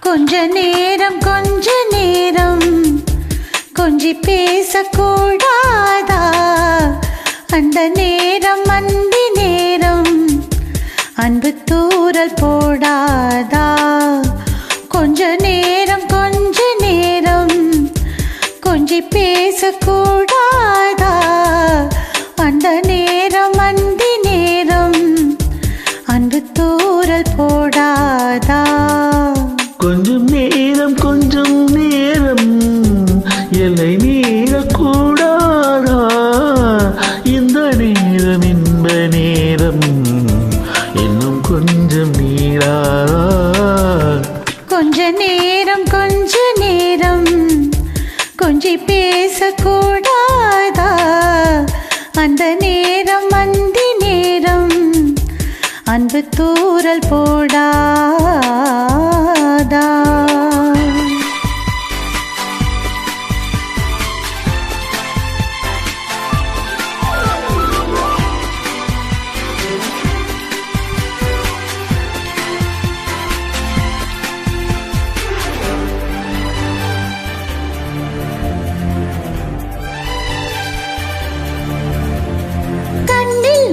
கொஞ்ச நேரம் கொஞ்சி பேசக்கூடாதா? அந்த நேரம் அந்தி நேரம் அன்பு தூரல் போடாதா? கொஞ்ச நேரம் கொஞ்சி பேசக்கூடாதா? அந்த நேரம் அந்தி நேரம் அன்பு தூரல் போடாதா? கொஞ்சம் நேரம் எல்லை மீறக்கூடாதா? இந்த நேரம் இன்ப நேரம் இன்னும் கொஞ்சம் நீராதா? கொஞ்ச நேரம் கொஞ்சி பேசக்கூடாதா? அந்த நேரம் அந்தி நேரம் அன்பு தூரல் போடாதா?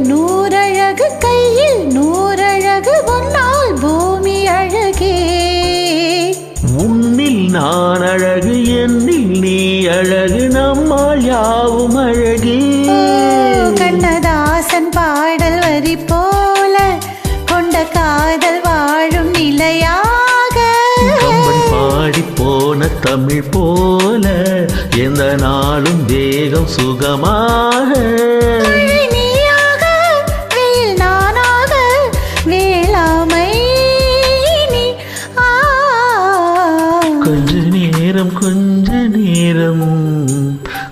நூறழகு கையில் நூறழகு உன்னால் பூமி அழகே. உன்னில் நான் அழகு என்னில் நீ அழகு நம்மால் யாவும் அழகே. கண்ணதாசன் பாடல் வரி போல கொண்ட காதல் வாழும் நிலையாக பாடி போன தமிழ் போல எந்த நாளும் வேகம் சுகமாக கொஞ்ச நேரம்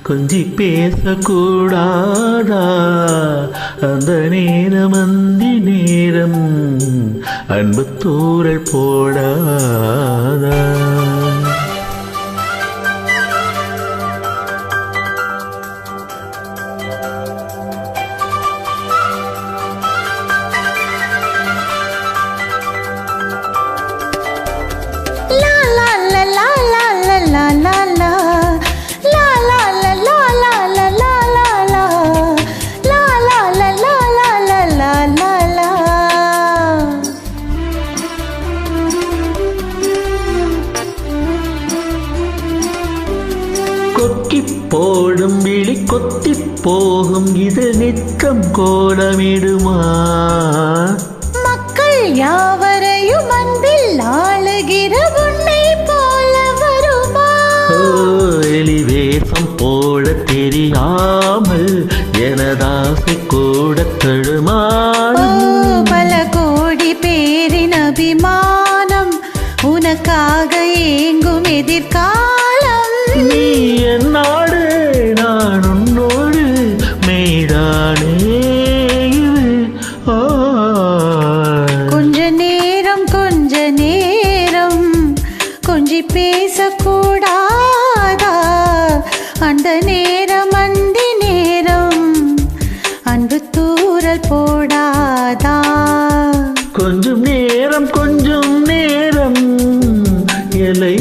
கொஞ்சி பேசக்கூடாதா? அந்த நேரம் அந்தி நேரம் அன்பு தூரல் போடாதா? கொக்கி போடும் விழி கொத்தி போகும் இது நித்தம் கோலமிடுமா? மக்கள் யாவரையும் அன்பில் ஆளுகிற உன்னை போல வருமா? எலிவேசம் போட தெரியாமல் எனதாசை கூட தடுமாறும். பல கோடி பேரின் அபிமானம் உனக்காக ஏங்கும் எதிர்காலம். நீ என்னாடு நான் உன்னோடு மேடானே. கொஞ்ச நேரம் கொஞ்சி பேசக்கூடாதா? அந்த நேரம் அந்தி நேரம் அன்பு தூரல் போடாதா? கொஞ்சம் நேரம் எல்லை